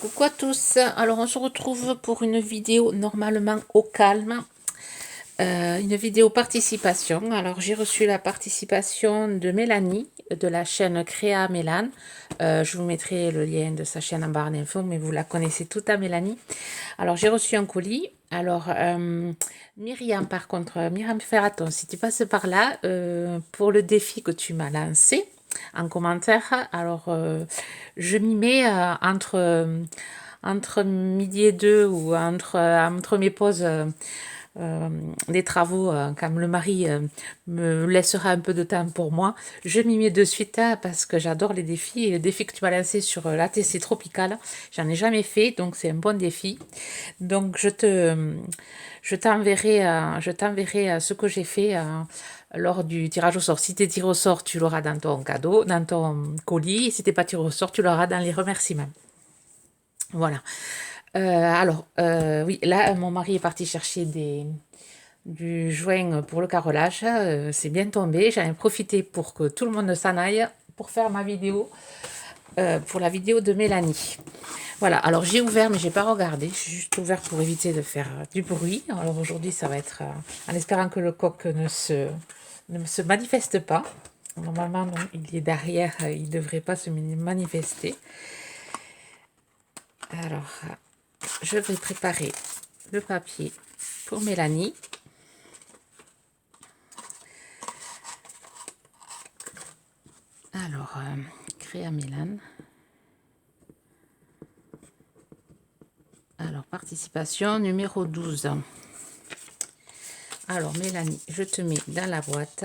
Coucou à tous, alors on se retrouve pour une vidéo normalement au calme, une vidéo participation. Alors j'ai reçu la participation de Mélanie de la chaîne Créa Mélane. Je vous mettrai le lien de sa chaîne en barre d'infos, mais vous la connaissez toute à Mélanie. Alors j'ai reçu un colis. Alors Myriam, par contre, Myriam Ferraton, si tu passes par là, pour le défi que tu m'as lancé en commentaire, alors je m'y mets entre midi et deux ou entre mes pauses des travaux, quand le mari me laissera un peu de temps pour moi, je m'y mets de suite parce que j'adore les défis. Et le défi que tu m'as lancé sur l'ATC Tropical, j'en ai jamais fait, donc c'est un bon défi. Donc je t'enverrai ce que j'ai fait lors du tirage au sort. Si tu es tiré au sort, tu l'auras dans ton cadeau, dans ton colis. Et si tu n'es pas tiré au sort, tu l'auras dans les remerciements. Voilà. Oui, là, mon mari est parti chercher du joint pour le carrelage. C'est bien tombé. J'en ai profité pour que tout le monde s'en aille pour faire ma vidéo, pour la vidéo de Mélanie. Voilà, alors j'ai ouvert, mais j'ai pas regardé. J'ai juste ouvert pour éviter de faire du bruit. Alors aujourd'hui, ça va être en espérant que le coq ne se manifeste pas. Normalement, non, il est derrière, il ne devrait pas se manifester. Alors, je vais préparer le papier pour Mélanie. Alors, Créa Mélane. Alors, participation numéro 12. Alors, Mélanie, je te mets dans la boîte.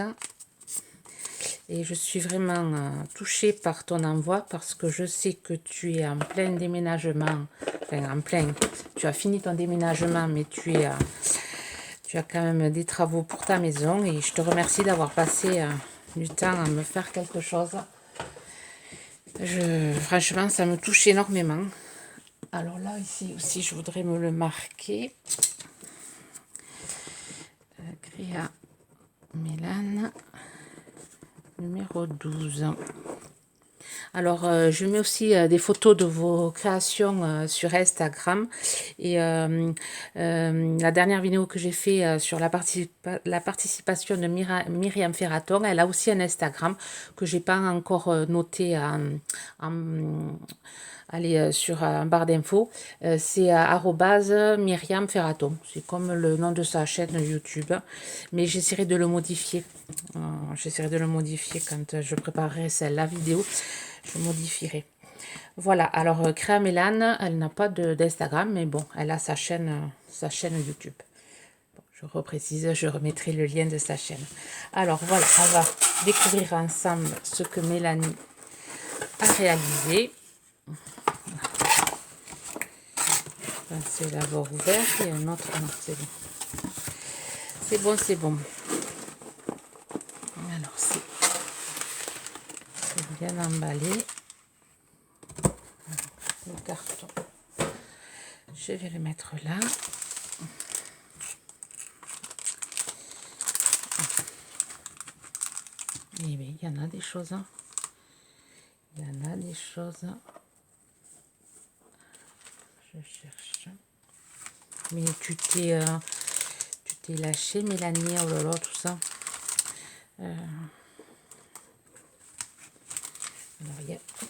Et je suis vraiment touchée par ton envoi parce que je sais que tu es en plein déménagement. Enfin, en plein. Tu as fini ton déménagement, mais tu as quand même des travaux pour ta maison. Et je te remercie d'avoir passé du temps à me faire quelque chose. Franchement, ça me touche énormément. Alors là, ici aussi, je voudrais me le marquer. Créa Mélane, numéro 12. Alors, je mets aussi des photos de vos créations sur Instagram. Et la dernière vidéo que j'ai fait sur la participation de Myriam Ferraton, elle a aussi un Instagram que j'ai pas encore noté sur un barre d'infos. C'est @Myriam Ferraton. C'est comme le nom de sa chaîne YouTube. Mais j'essaierai de le modifier. J'essaierai de le modifier quand je préparerai la vidéo. Je modifierai. Voilà, alors Créa Mélane, elle n'a pas d'Instagram, mais bon, elle a sa chaîne YouTube. Bon, je reprécise, je remettrai le lien de sa chaîne. Alors voilà, on va découvrir ensemble ce que Mélanie a réalisé. Je pensais l'avoir ouvert, il y a un autre. Non, c'est bon. C'est bon, c'est bon. Alors, c'est bien emballé. Le carton. Je vais le mettre là. Eh bien, il y en a des choses. Il y en a des choses. Je cherche. Mais tu t'es lâché, Mélanie, oh là là, tout ça. Alors,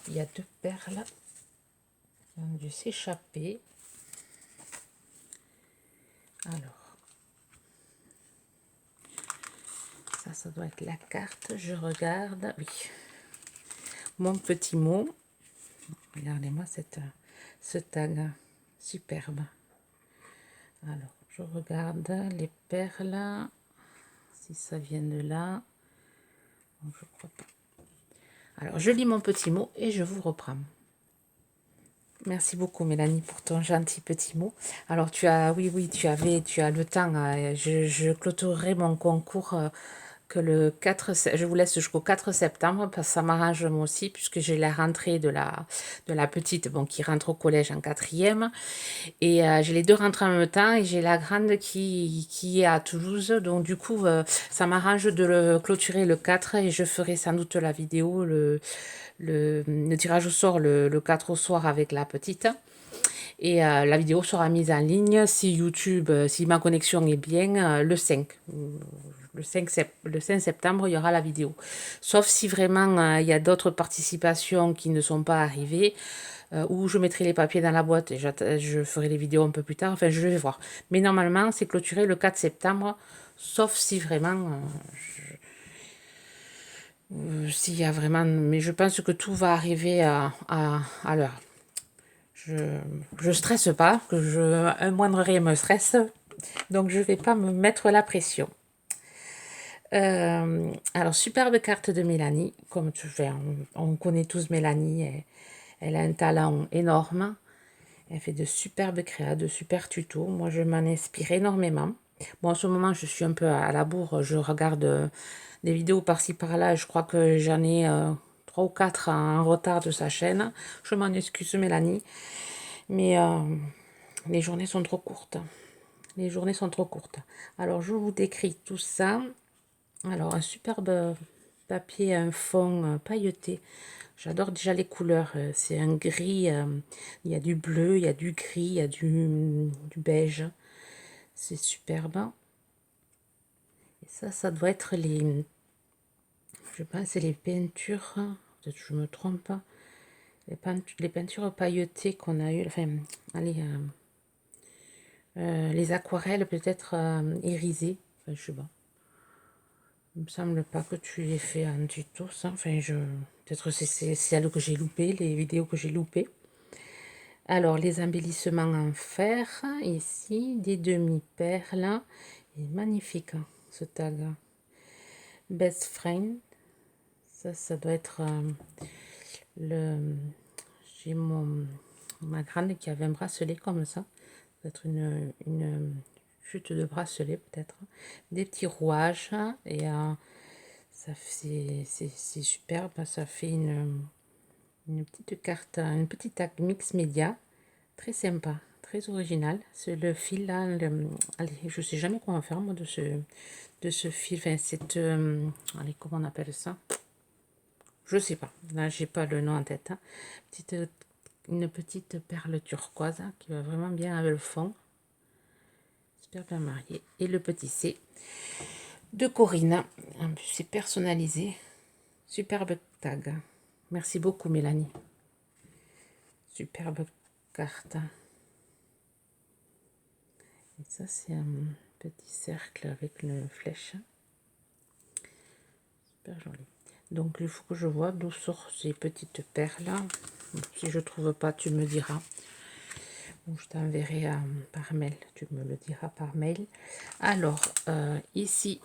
il y a deux perles qui ont dû s'échapper. Alors, ça doit être la carte. Je regarde. Oui. Mon petit mot. Regardez-moi ce tag superbe. Alors, je regarde les perles. Si ça vient de là. Bon, je crois pas. Alors, je lis mon petit mot et je vous reprends. Merci beaucoup Mélanie pour ton gentil petit mot. Alors tu as, oui, tu as le temps. Je clôturerai mon concours que le 4, je vous laisse jusqu'au 4 septembre parce que ça m'arrange moi aussi puisque j'ai la rentrée de la petite, bon, qui rentre au collège en quatrième. Et j'ai les deux rentrées en même temps et j'ai la grande qui est à Toulouse. Donc du coup, ça m'arrange de le clôturer le 4 et je ferai sans doute la vidéo, le tirage au sort le 4 au soir avec la petite. Et la vidéo sera mise en ligne si YouTube, si ma connexion est bien, le 5. Le 5 septembre, il y aura la vidéo. Sauf si vraiment il y a d'autres participations qui ne sont pas arrivées, où je mettrai les papiers dans la boîte et je ferai les vidéos un peu plus tard. Enfin, je vais voir. Mais normalement, c'est clôturé le 4 septembre, sauf si vraiment... s'il y a vraiment... Mais je pense que tout va arriver à l'heure. Je stresse pas, un moindre rien me stresse, donc je vais pas me mettre la pression. Alors, superbe carte de Mélanie, comme tu fais, on connaît tous Mélanie, elle a un talent énorme, elle fait de superbes créas, de super tutos, moi je m'en inspire énormément. Bon, en ce moment je suis un peu à la bourre, je regarde des vidéos par-ci par-là, je crois que j'en ai 3 ou 4 en retard de sa chaîne, je m'en excuse Mélanie, mais les journées sont trop courtes. Les journées sont trop courtes. Alors, je vous décris tout ça. Alors, un superbe papier, un fond pailleté. J'adore déjà les couleurs. C'est un gris, il y a du bleu, il y a du gris, il y a du beige. C'est superbe. Et ça doit être les... Je pense c'est les peintures. Peut-être que je me trompe pas. Les peintures pailletées qu'on a eues. Enfin, allez... les aquarelles peut-être irisées. Enfin, je sais pas. Il me semble pas que tu les fait en tuto, ça. Enfin, peut-être c'est celle que j'ai loupé, les vidéos que j'ai loupées. Alors, les embellissements en fer, ici, des demi-perles. Il est magnifique, hein, ce tag. Best Friend. Ça doit être le... J'ai ma grande qui avait un bracelet comme ça. Ça doit être une chute de bracelet, peut-être. Des petits rouages et... c'est superbe, ça fait une petite carte, une petite tag mix média, très sympa, très original. C'est le fil là, allez, je sais jamais comment faire moi de ce fil, enfin cette, allez, comment on appelle ça? Je sais pas, là j'ai pas le nom en tête. Hein. Une petite perle turquoise hein, qui va vraiment bien avec le fond. Super bien marié. Et le petit C de Corinne, c'est personnalisé. Superbe tag. Merci beaucoup, Mélanie. Superbe carte. Et ça, c'est un petit cercle avec une flèche. Super joli. Donc, il faut que je vois d'où sortent ces petites perles. Si je ne trouve pas, tu me diras. Bon, je t'enverrai par mail. Tu me le diras par mail. Alors, ici,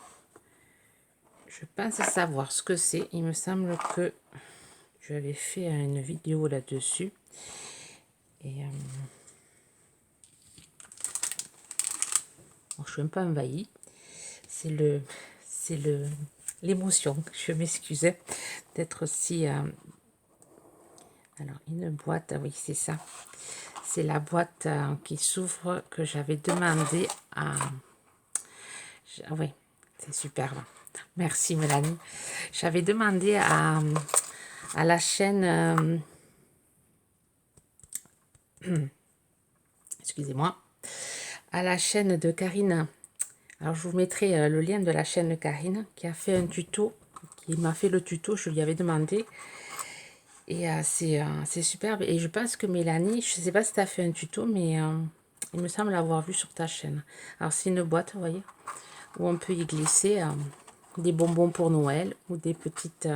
je pense savoir ce que c'est. Il me semble que j'avais fait une vidéo là-dessus. Et je suis un peu envahie. C'est l'émotion. Je m'excusais d'être aussi. Alors, une boîte, oui, c'est ça. C'est la boîte qui s'ouvre que j'avais demandé à... Ah oui, c'est superbe. Merci, Mélanie. J'avais demandé à la chaîne... excusez-moi. À la chaîne de Karine. Alors, je vous mettrai le lien de la chaîne de Karine qui a fait un tuto. Qui m'a fait le tuto, je lui avais demandé. Et c'est superbe. Et je pense que Mélanie, je ne sais pas si tu as fait un tuto, mais il me semble l'avoir vu sur ta chaîne. Alors, c'est une boîte, vous voyez, où on peut y glisser des bonbons pour Noël ou des petites,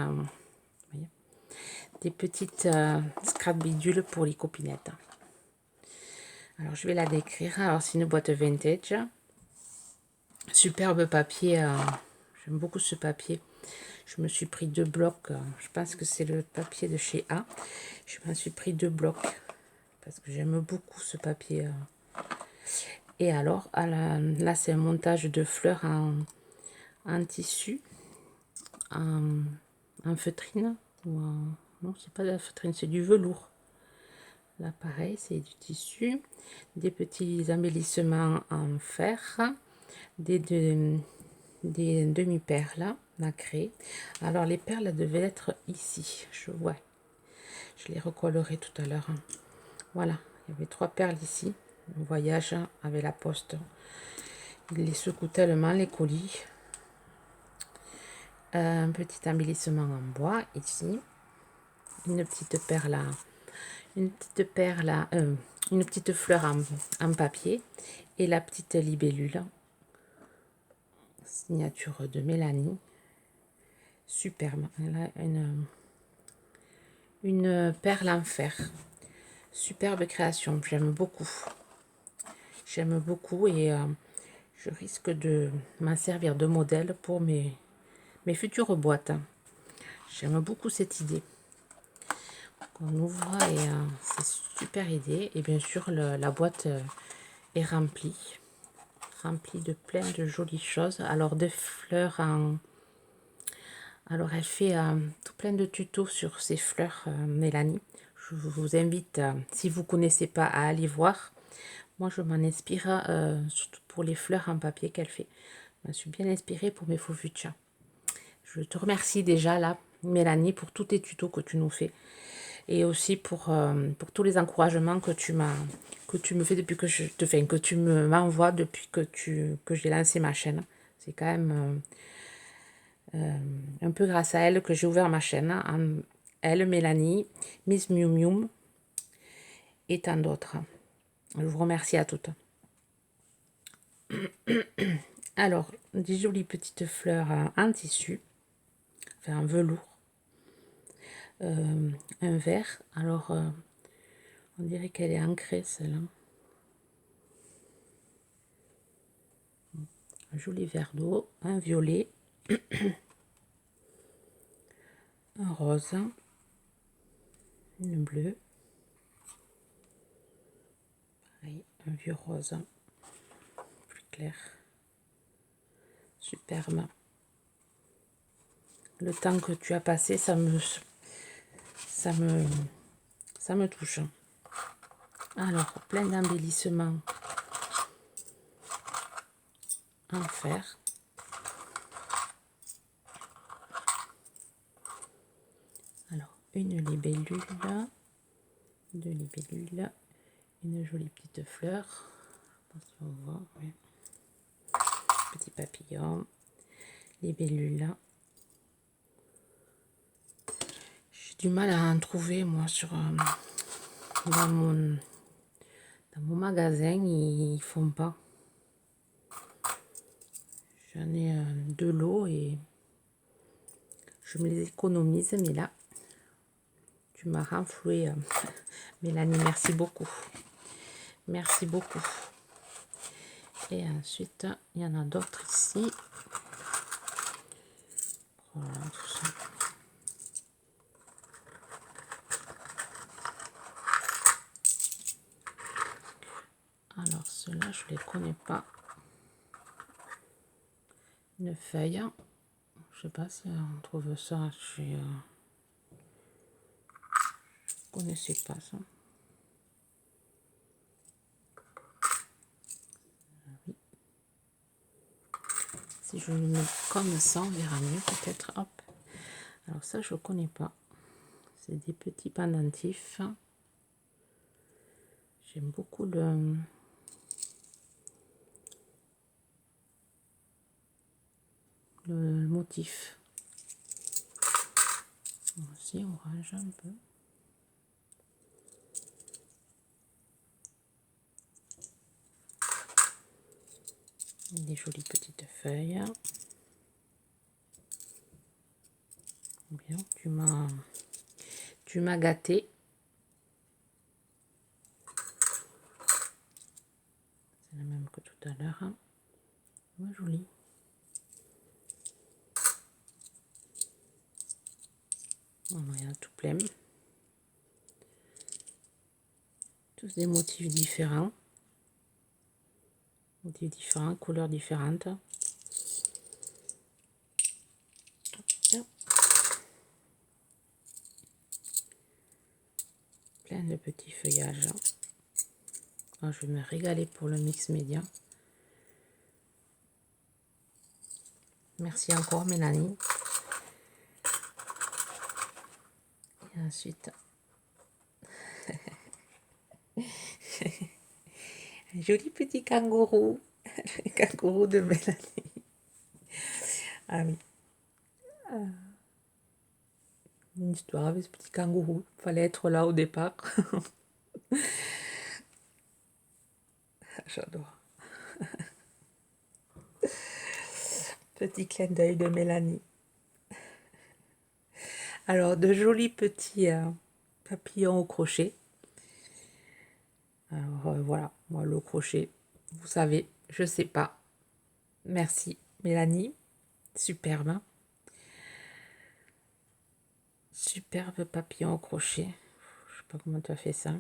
scrap bidules pour les copinettes. Alors, je vais la décrire. Alors, c'est une boîte vintage. Superbe papier. J'aime beaucoup ce papier. Je me suis pris 2 blocs. Je pense que c'est le papier de chez A. Je m'en suis pris 2 blocs. Parce que j'aime beaucoup ce papier. Et alors, là, c'est un montage de fleurs en tissu. En feutrine. Non, c'est pas de la feutrine, c'est du velours. Là, pareil, c'est du tissu. Des petits embellissements en fer. Des demi-perles nacrées. Alors, les perles devaient être ici. Je vois. Je les recollerai tout à l'heure. Voilà. Il y avait 3 perles ici. Le voyage avec la poste. Il les secoue tellement les colis. Un petit embellissement en bois ici. Une petite perle à, une petite fleur en papier. Et la petite libellule. Signature de Mélanie. Superbe. Elle a une perle en fer. Superbe création. J'aime beaucoup. J'aime beaucoup et je risque de m'en servir de modèle pour mes futures boîtes. J'aime beaucoup cette idée. On ouvre et c'est super idée. Et bien sûr, la boîte est remplie de plein de jolies choses. Alors, des fleurs en... Alors, elle fait tout plein de tutos sur ces fleurs, Mélanie. Je vous invite, si vous ne connaissez pas, à aller voir. Moi, je m'en inspire surtout pour les fleurs en papier qu'elle fait. Je me suis bien inspirée pour mes faux fuchsias. Je te remercie déjà là, Mélanie, pour tous tes tutos que tu nous fais. Et aussi pour tous les encouragements que tu me fais depuis que tu m'envoies depuis que j'ai lancé ma chaîne. C'est quand même un peu grâce à elle que j'ai ouvert ma chaîne. Elle, Mélanie, Miss Miu Miu et tant d'autres. Je vous remercie à toutes. Alors, des jolies petites fleurs en tissu, enfin en velours, un vert. Alors, on dirait qu'elle est ancrée celle-là. Un joli vert d'eau, un violet, un rose, une bleue, pareil, un vieux rose plus clair, superbe. Le temps que tu as passé, ça me touche. Alors, plein d'embellissements en fer. Alors, une libellule, deux libellules, une jolie petite fleur. Je pense qu'on voit, oui. Petit papillon, libellule. J'ai du mal à en trouver, moi, dans mon magasin, ils font pas. J'en ai de l'eau et je me les économise, mais là, tu m'as renfloué, Mélanie, merci beaucoup. Merci beaucoup. Et ensuite, il y en a d'autres ici. Voilà, tout ça. Alors, ceux-là, je ne les connais pas. Une feuille. Je sais pas si on trouve ça chez... je ne connaissais pas ça. Oui. Si je le mets comme ça, on verra mieux peut-être. Hop. Alors ça, je ne connais pas. C'est des petits pendentifs. J'aime beaucoup le motif. Aussi orange un peu. Des jolies petites feuilles. Bien, tu m'as gâté. C'est la même que tout à l'heure. Ouais, joli. Voilà, il y a tout plein. Tous des motifs différents. Motifs différents, couleurs différentes. Plein de petits feuillages. Alors, je vais me régaler pour le mix média. Merci encore, Mélanie. Et ensuite, Joli petit kangourou. Le kangourou de Mélanie. Ah oui. Une histoire avec ce petit kangourou. Fallait être là au départ. J'adore. Petit clin d'œil de Mélanie. Alors, de jolis petits papillons au crochet. Alors, voilà, moi, le crochet, vous savez, je sais pas. Merci, Mélanie. Superbe. Hein. Superbe papillon au crochet. Je sais pas comment tu as fait ça.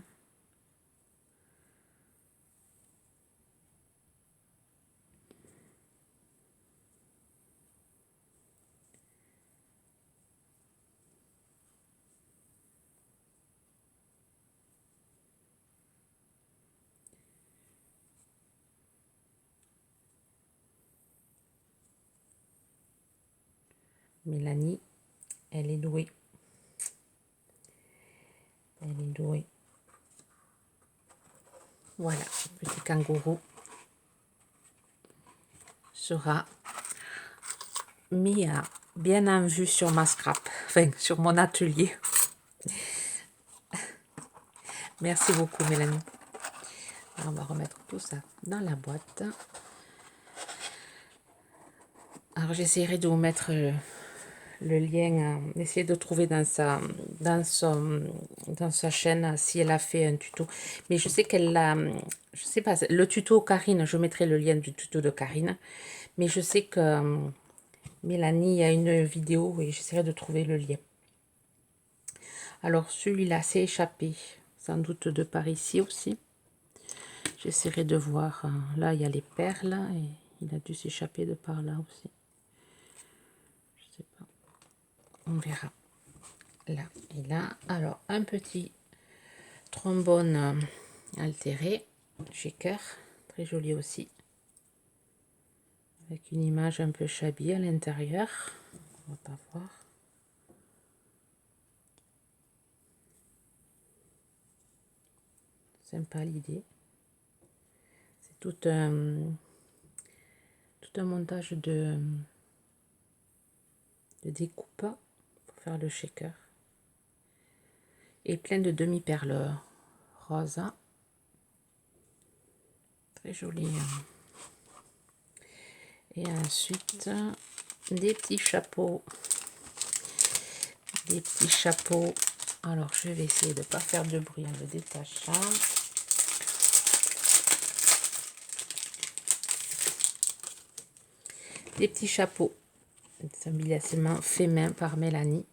Mélanie, elle est douée. Elle est douée. Voilà, le petit kangourou sera mis bien en vue sur ma scrap, enfin sur mon atelier. Merci beaucoup Mélanie. Alors, on va remettre tout ça dans la boîte. Alors j'essaierai de vous mettre le lien, essayer de trouver dans sa chaîne si elle a fait un tuto. Mais je sais qu'elle a, je sais pas, le tuto Karine, je mettrai le lien du tuto de Karine. Mais je sais que Mélanie a une vidéo et j'essaierai de trouver le lien. Alors celui-là s'est échappé, sans doute de par ici aussi. J'essaierai de voir, là il y a les perles et il a dû s'échapper de par là aussi. Je sais pas, on verra. Là et là, alors un petit trombone altéré, shaker, très joli aussi. Avec une image un peu shabby à l'intérieur, on va pas voir. Sympa l'idée. C'est tout un montage de découpe pour faire le shaker. Et plein de demi-perles roses. Très joli. Et ensuite, des petits chapeaux. Des petits chapeaux. Alors, je vais essayer de ne pas faire de bruit en le détachant. Des petits chapeaux. Des embellissement fait main par Mélanie.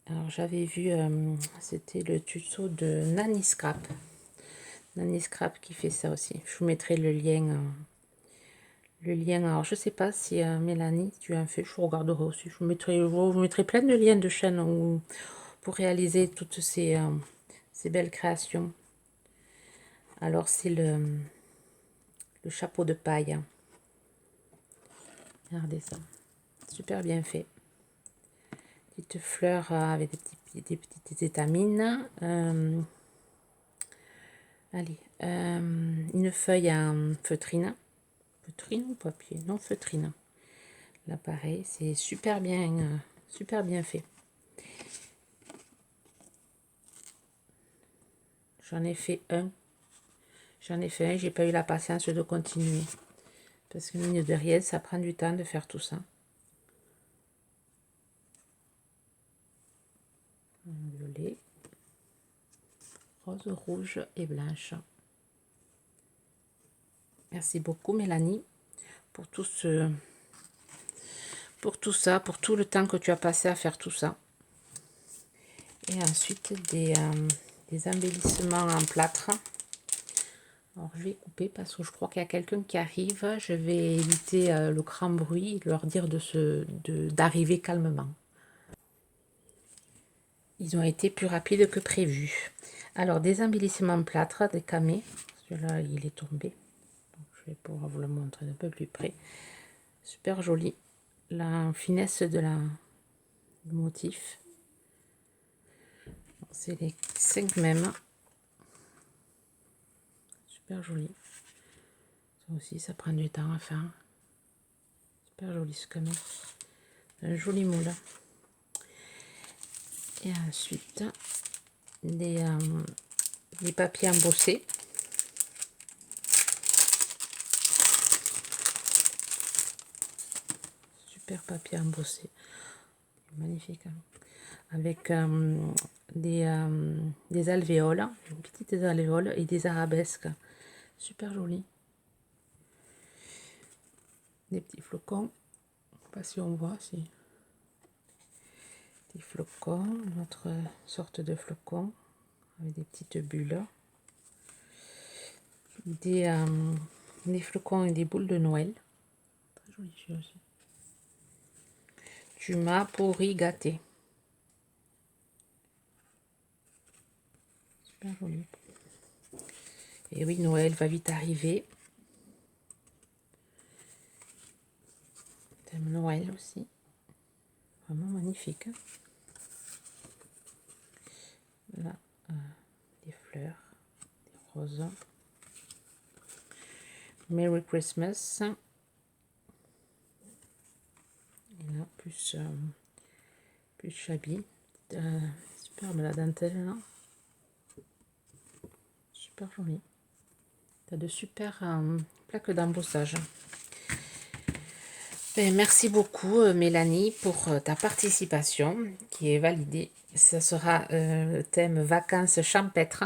Alors, j'avais vu, c'était le tuto de Nanny Scrap. Nanny Scrap qui fait ça aussi. Je vous mettrai le lien. Alors je sais pas si Mélanie, tu as fait, je regarderai aussi. Je vous mettrai plein de liens de chaîne pour réaliser toutes ces belles créations. Alors c'est le chapeau de paille. Regardez ça. Super bien fait. Petite fleur avec des petites étamines. Allez, une feuille en feutrine. Feutrine ou papier? Non, feutrine. Là, pareil, c'est super bien fait. J'en ai fait un. J'ai pas eu la patience de continuer. Parce que mine de rien, ça prend du temps de faire tout ça. Violet, rose, rouge et blanche. Merci beaucoup Mélanie pour tout ça, pour tout le temps que tu as passé à faire tout ça. Et ensuite des embellissements en plâtre. Alors je vais couper parce que je crois qu'il y a quelqu'un qui arrive. Je vais éviter le grand bruit et leur dire d'arriver calmement. Ils ont été plus rapides que prévu. Alors des embellissements en plâtre, des camés. Celui-là il est tombé. Donc, je vais pouvoir vous le montrer d'un peu plus près. Super joli. La finesse du motif. C'est les 5 mêmes. super joli. Ça aussi, ça prend du temps à faire. Super joli ce canot. Un joli moule. Et ensuite, des papiers embossés. Super papier embossé. Magnifique. Hein. Avec des alvéoles, des petites alvéoles et des arabesques. Super joli. Des petits flocons. Je ne sais pas si on voit. Si. Des flocons. Une autre sorte de flocons. Avec des petites bulles. Des flocons et des boules de Noël. Très joli aussi. Tu m'as pourri gâté. Super joli. Et oui, Noël va vite arriver. Thème Noël aussi. Vraiment magnifique. Là, des fleurs, des roses. Merry Christmas. Et là, plus shabby. Superbe la dentelle là. Super joli. Tu as de super plaques d'embossage. Merci beaucoup Mélanie pour ta participation qui est validée. Ce sera thème vacances champêtres.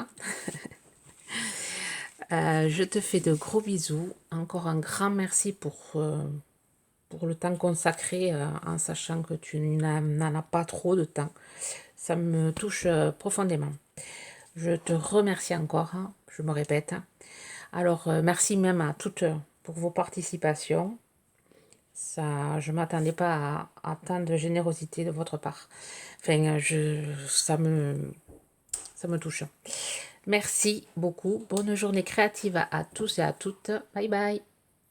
Je te fais de gros bisous. Encore un grand merci pour le temps consacré en sachant que tu n'en as pas trop de temps. Ça me touche profondément. Je te remercie encore, hein, je me répète. Alors, merci même à toutes pour vos participations. Ça, je ne m'attendais pas à tant de générosité de votre part. Enfin, ça me touche. Merci beaucoup. Bonne journée créative à tous et à toutes. Bye bye.